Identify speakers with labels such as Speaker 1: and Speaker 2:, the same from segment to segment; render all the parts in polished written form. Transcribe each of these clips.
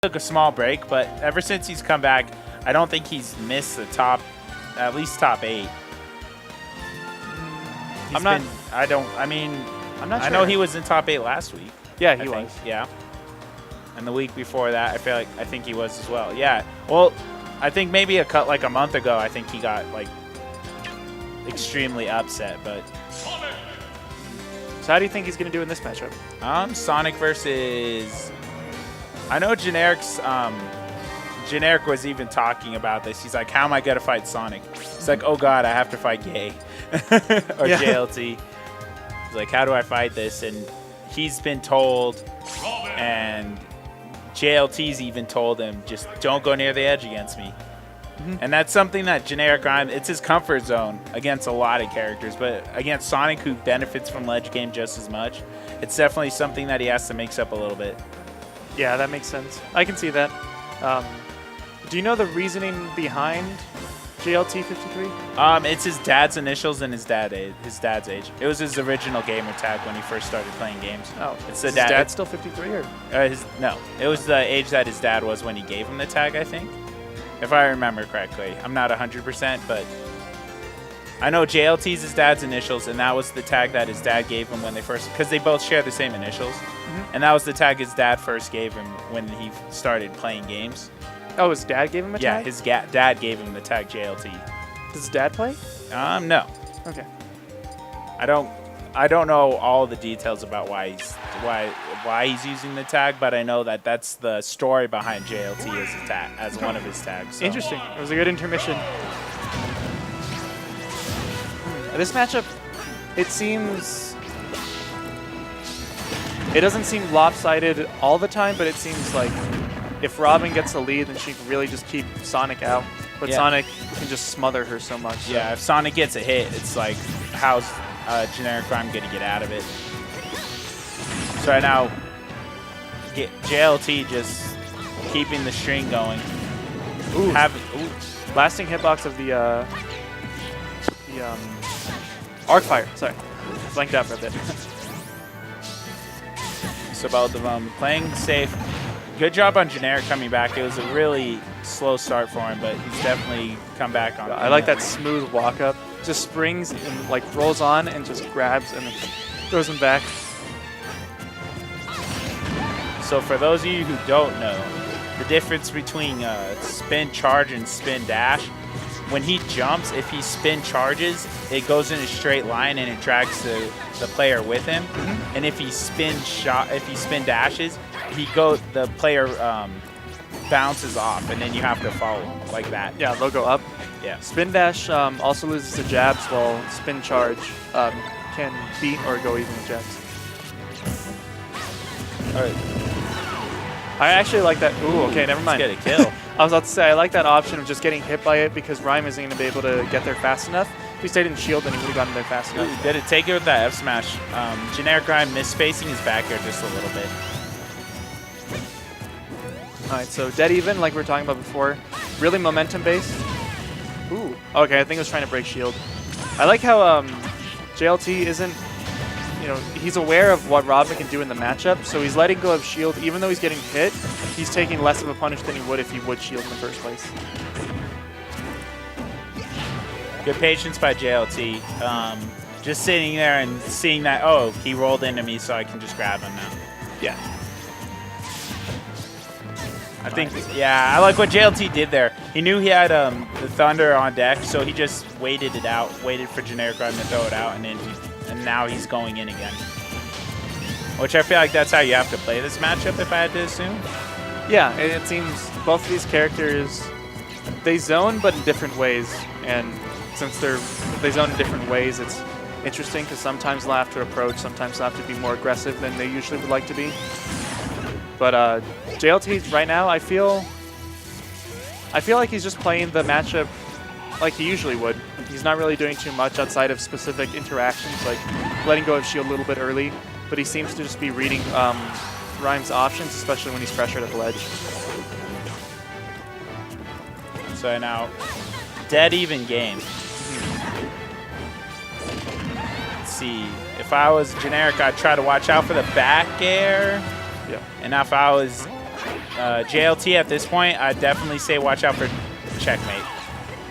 Speaker 1: Took a small break, but ever since he's come back, I don't think he's missed the top, at least top 8.
Speaker 2: I'm not
Speaker 1: I
Speaker 2: sure.
Speaker 1: know he was in top 8 last week.
Speaker 2: Yeah, he was.
Speaker 1: Yeah. And the week before that, I think he was as well. Yeah. Well, I think maybe like a month ago, I think he got like extremely upset, but.
Speaker 2: So how do you think he's going to do in this matchup?
Speaker 1: Sonic versus. I know Generic was even talking about this. He's like, how am I going to fight Sonic? He's like, oh God, I have to fight Gay or JLT. He's like, how do I fight this? And he's been told, and JLT's even told him, just don't go near the edge against me. And that's something that GenericRhyme, it's his comfort zone against a lot of characters, but against Sonic, who benefits from ledge game just as much, it's definitely something that he has to mix up a little bit.
Speaker 2: Yeah, that makes sense. I can see that. Do you know the reasoning behind JLT53?
Speaker 1: It's his dad's initials and his dad's age. It was his original gamer tag when he first started playing games.
Speaker 2: Oh,
Speaker 1: it's the
Speaker 2: is his dad still 53 or?
Speaker 1: No, it was the age that his dad was when he gave him the tag, I think. If I remember correctly. I'm not 100%, but I know JLT's his dad's initials, and that was the tag that his dad gave him when they first, because they both share the same initials. And that was the tag his dad first gave him when he started playing games.
Speaker 2: Oh, his dad gave him a tag?
Speaker 1: Yeah, his dad gave him the tag JLT.
Speaker 2: Does his dad play?
Speaker 1: No.
Speaker 2: Okay.
Speaker 1: I don't know all the details about why he's using the tag, but I know that that's the story behind JLT as one of his tags. So.
Speaker 2: Interesting. It was a good intermission. This matchup, it doesn't seem lopsided all the time, but it seems like if Robin gets the lead, then she can really just keep Sonic out. But Sonic can just smother her so much. So.
Speaker 1: Yeah, if Sonic gets a hit, it's like, how's GenericRhyme going to get out of it? So right now, JLT just keeping the string going.
Speaker 2: Ooh. Lasting hitbox of the arc fire. Sorry, blanked out for a bit.
Speaker 1: So both of them playing safe. Good job on Generic coming back. It was a really slow start for him, but he's definitely come back on.
Speaker 2: I like that smooth walk up. Just springs and like rolls on and just grabs and then throws him back.
Speaker 1: So for those of you who don't know, the difference between spin charge and spin dash, when he jumps, if he spin charges, it goes in a straight line and it drags the player with him. And if he spin dashes, the player bounces off, and then you have to follow him like that.
Speaker 2: Yeah, they'll go up.
Speaker 1: Yeah.
Speaker 2: Spin dash also loses to jabs, while spin charge can beat or go even with jabs.
Speaker 1: All right.
Speaker 2: I actually like that. Ooh, okay, never mind.
Speaker 1: Let's get a kill.
Speaker 2: I was about to say, I like that option of just getting hit by it because Rhyme isn't going to be able to get there fast enough. If he stayed in shield, then he would have gotten there fast enough.
Speaker 1: Ooh, did it take it with that F smash? GenericRhyme misspacing his back air just a little bit.
Speaker 2: All right, so dead even, like we were talking about before, really momentum based. Ooh, okay, I think I was trying to break shield. I like how JLT isn't, he's aware of what Robin can do in the matchup, so he's letting go of shield. Even though he's getting hit, he's taking less of a punish than he would if he would shield in the first place.
Speaker 1: Good patience by JLT. Just sitting there and seeing that, oh, he rolled into me, so I can just grab him now.
Speaker 2: Yeah.
Speaker 1: I like what JLT did there. He knew he had the Thunder on deck, so he just waited it out, waited for GenericRhyme to throw it out, and now he's going in again. Which I feel like that's how you have to play this matchup, if I had to assume.
Speaker 2: Yeah, it seems both of these characters, they zone, but in different ways. And since they zone in different ways, it's interesting because sometimes they'll have to approach, sometimes they'll have to be more aggressive than they usually would like to be. But JLT right now, I feel like he's just playing the matchup like he usually would. He's not really doing too much outside of specific interactions, like letting go of shield a little bit early. But he seems to just be reading Rhyme's options, especially when he's pressured at the ledge.
Speaker 1: So now, dead even game. Let's see. If I was Generic, I'd try to watch out for the back air.
Speaker 2: Yeah.
Speaker 1: And if I was JLT at this point, I'd definitely say watch out for checkmate.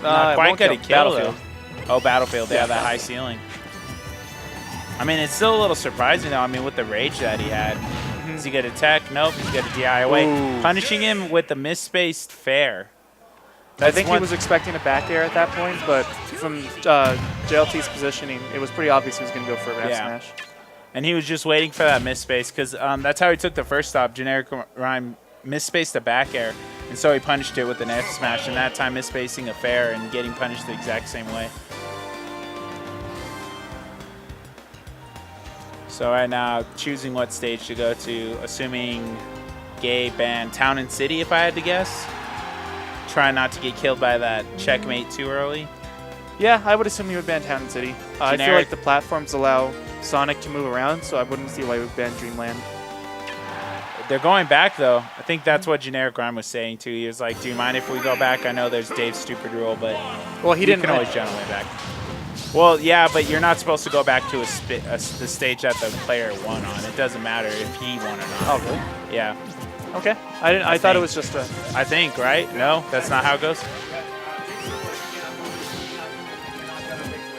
Speaker 1: Not quite good at kill, though. Oh, Battlefield. They have that high ceiling. I mean, it's still a little surprising, though. I mean, with the rage that he had. Does he get a tech? Nope. He's got a DI away.
Speaker 2: Ooh.
Speaker 1: Punishing him with the misspaced fair.
Speaker 2: I think he was expecting a back air at that point, but from JLT's positioning, it was pretty obvious he was going to go for a F smash.
Speaker 1: And he was just waiting for that misspace because that's how he took the first stop. GenericRhyme misspaced a back air, and so he punished it with an F smash, and that time misspacing a fair and getting punished the exact same way. So right now, choosing what stage to go to, assuming Gay banned Town and City, if I had to guess. Try not to get killed by that checkmate too early.
Speaker 2: Yeah, I would assume he would ban Town and City. I feel like the platforms allow Sonic to move around, so I wouldn't see why he would ban Dreamland.
Speaker 1: They're going back, though. I think that's what GenericRhyme was saying, too. He was like, do you mind if we go back? I know there's Dave's stupid rule, but
Speaker 2: he didn't
Speaker 1: can always generally back. Well, yeah, but you're not supposed to go back to the stage that the player won on. It doesn't matter if he won or not.
Speaker 2: Oh, really?
Speaker 1: Yeah.
Speaker 2: Okay. I thought it was just a...
Speaker 1: I think, right? No? That's not how it goes?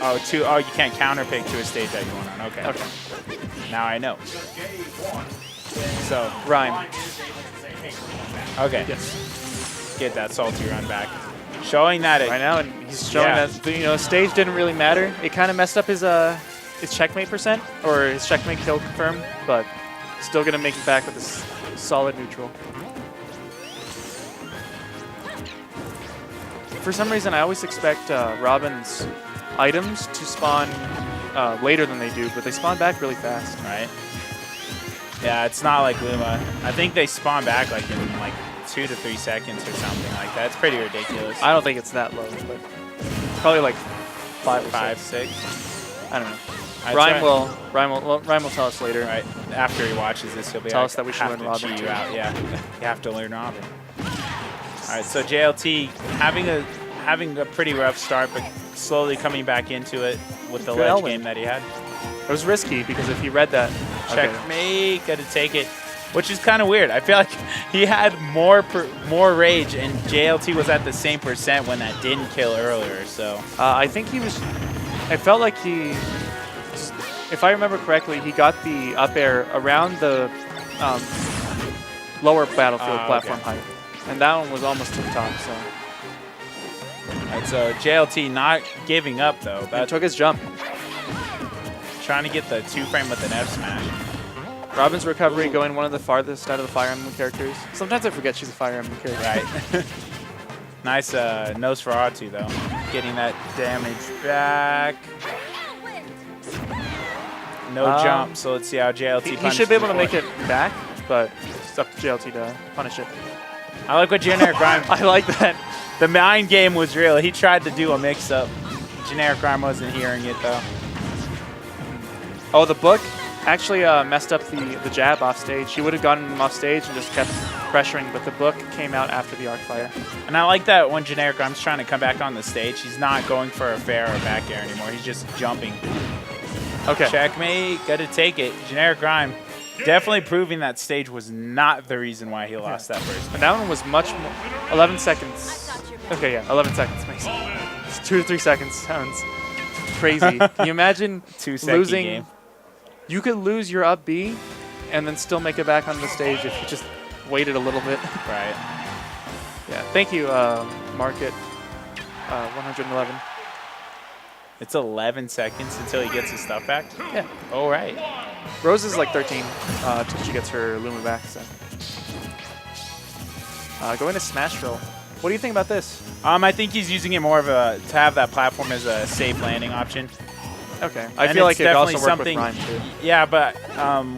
Speaker 1: Oh, you can't counterpick to a stage that you won on. Okay.
Speaker 2: Okay.
Speaker 1: Now I know. So,
Speaker 2: Rhyme.
Speaker 1: Okay.
Speaker 2: Yes.
Speaker 1: Get that salty run back. Showing that it...
Speaker 2: Right now, and he's showing that, stage didn't really matter. It kind of messed up his checkmate percent, or his checkmate kill confirm, but still going to make it back with this solid neutral. For some reason, I always expect Robin's items to spawn later than they do, but they spawn back really fast.
Speaker 1: Right. Yeah, it's not like Luma. I think they spawn back like in like 2 to 3 seconds or something like that. It's pretty ridiculous.
Speaker 2: I don't think it's that low, but probably like 5 or
Speaker 1: 6.
Speaker 2: I don't know. Rhyme will tell us later.
Speaker 1: Right. After he watches this, he'll be
Speaker 2: tell
Speaker 1: like,
Speaker 2: us that we should learn Robin.
Speaker 1: You out. Yeah. You have to learn Robin. All right. So JLT having a pretty rough start, but slowly coming back into it with the ledge game that he had.
Speaker 2: It was risky because if he read that,
Speaker 1: checkmate, got to take it, which is kind of weird. I feel like he had more rage, and JLT was at the same percent when that didn't kill earlier. So
Speaker 2: I think he was. I felt like he, if I remember correctly, he got the up air around the lower battlefield platform height, and that one was almost to the top. So.
Speaker 1: Right, so JLT not giving up though.
Speaker 2: He took his jump.
Speaker 1: Trying to get the 2-frame with an F smash.
Speaker 2: Robin's recovery going one of the farthest out of the Fire Emblem characters. Sometimes I forget she's a Fire Emblem character.
Speaker 1: Right. Nice nose for R2 though. Getting that damage back. No jump, so let's see how JLT punishes.
Speaker 2: He should be able to make it back, but it's up to JLT to punish it.
Speaker 1: I like what GenericRhyme.
Speaker 2: I like that.
Speaker 1: The mind game was real. He tried to do a mix-up. GenericRhyme wasn't hearing it though.
Speaker 2: Oh, the book actually messed up the jab off stage. He would have gotten him off stage and just kept pressuring, but the book came out after the arc fire.
Speaker 1: And I like that when GenericRhyme's trying to come back on the stage, he's not going for a fair or back air anymore. He's just jumping.
Speaker 2: Okay.
Speaker 1: Checkmate. Got to take it. GenericRhyme definitely proving that stage was not the reason why he lost that first.
Speaker 2: And that one was much more. 11 seconds. Okay, yeah, 11 seconds makes it's 2 to 3 seconds. Sounds crazy. Can you imagine losing? Game. You could lose your up B and then still make it back on the stage if you just waited a little bit.
Speaker 1: Right.
Speaker 2: Yeah. Thank you, Market 111.
Speaker 1: It's 11 seconds until he gets his stuff back?
Speaker 2: Yeah.
Speaker 1: All right.
Speaker 2: Rose is like 13 until she gets her Luma back. So. Going to Smash Roll. What do you think about this?
Speaker 1: I think he's using it more of to have that platform as a safe landing option.
Speaker 2: Okay. I feel like it also worked with Rhyme too.
Speaker 1: Yeah, but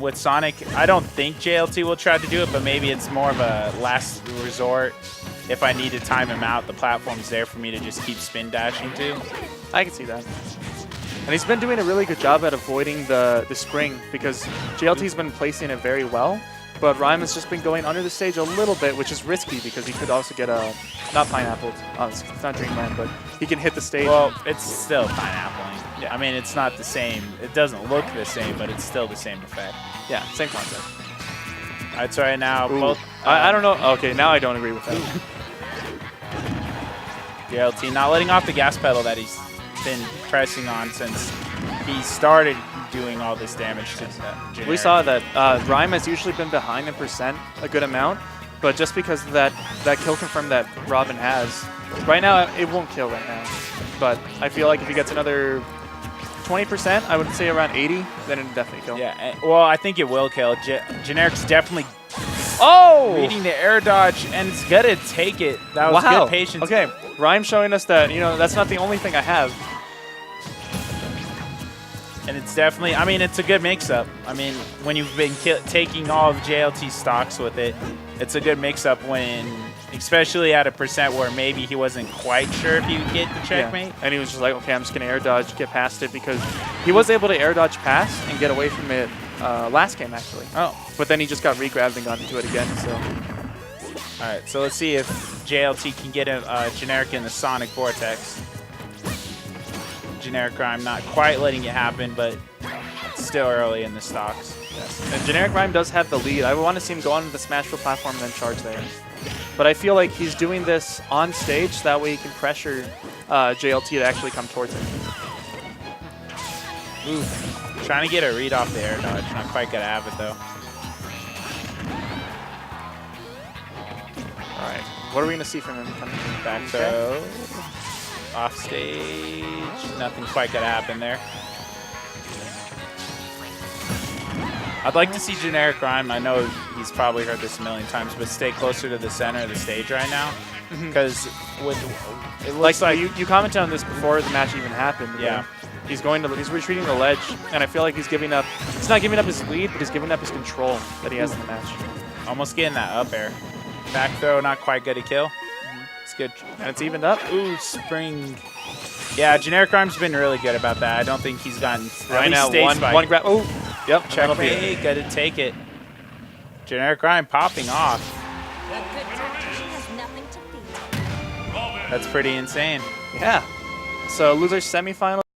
Speaker 1: with Sonic, I don't think JLT will try to do it, but maybe it's more of a last resort. If I need to time him out, the platform's there for me to just keep spin dashing to.
Speaker 2: I can see that. And he's been doing a really good job at avoiding the spring because JLT's been placing it very well, but Rhyme has just been going under the stage a little bit, which is risky because he could also get a, not pineappled, it's not Dreamland, but he can hit the stage.
Speaker 1: Well, it's still pineappling. Yeah. I mean, it's not the same. It doesn't look the same, but it's still the same effect.
Speaker 2: Yeah, same concept.
Speaker 1: That's right now.
Speaker 2: Ooh.
Speaker 1: Both.
Speaker 2: I don't know. Okay, now I don't agree with that.
Speaker 1: JLT not letting off the gas pedal that he's been pressing on since he started doing all this damage to Generic.
Speaker 2: We saw that Rhyme has usually been behind in percent a good amount, but just because of that kill confirm that Robin has, right now it won't kill right now. But I feel like if he gets another 20%, I would say around 80, then it'd definitely kill.
Speaker 1: Yeah, well, I think it will kill. Generic's definitely reading the air dodge, and it's gonna take it. That was good patience.
Speaker 2: Okay, Rhyme showing us that, you know, that's not the only thing I have.
Speaker 1: And it's definitely, I mean, it's a good mix-up. I mean, when you've been taking all of JLT stocks with it, it's a good mix-up when, especially at a percent where maybe he wasn't quite sure if he would get the checkmate.
Speaker 2: Yeah. And he was just like, okay, I'm just going to air dodge, get past it, because he was able to air dodge past and get away from it last game, actually.
Speaker 1: Oh.
Speaker 2: But then he just got re-grabbed and got into it again, so.
Speaker 1: All right, so let's see if JLT can get a Generic in the Sonic Vortex. GenericRhyme not quite letting it happen, but it's still early in the stocks.
Speaker 2: Yes. And GenericRhyme does have the lead. I would want to see him go onto the Smashville platform and then charge there. But I feel like he's doing this on stage so that way he can pressure JLT to actually come towards him.
Speaker 1: Ooh, trying to get a read off the air dodge. Not quite gonna have it though.
Speaker 2: All right, what are we gonna see from him coming
Speaker 1: back throw? Off stage, nothing quite gonna happen there. I'd like to see GenericRhyme. I know he's probably heard this a million times, but stay closer to the center of the stage right now, because with it looks like
Speaker 2: you commented on this before the match even happened.
Speaker 1: Yeah,
Speaker 2: he's retreating the ledge, and I feel like he's giving up. He's not giving up his lead, but he's giving up his control that he has in the match.
Speaker 1: Almost getting that up air. Back throw, not quite good to kill. It's good.
Speaker 2: And it's evened up.
Speaker 1: Ooh, spring. Yeah, GenericRhyme's been really good about that. I don't think he's gotten
Speaker 2: right now one grab. Oh, yep.
Speaker 1: Checkmate. Got to take it. GenericRhyme popping off. That's pretty insane.
Speaker 2: Yeah. So losers semifinal.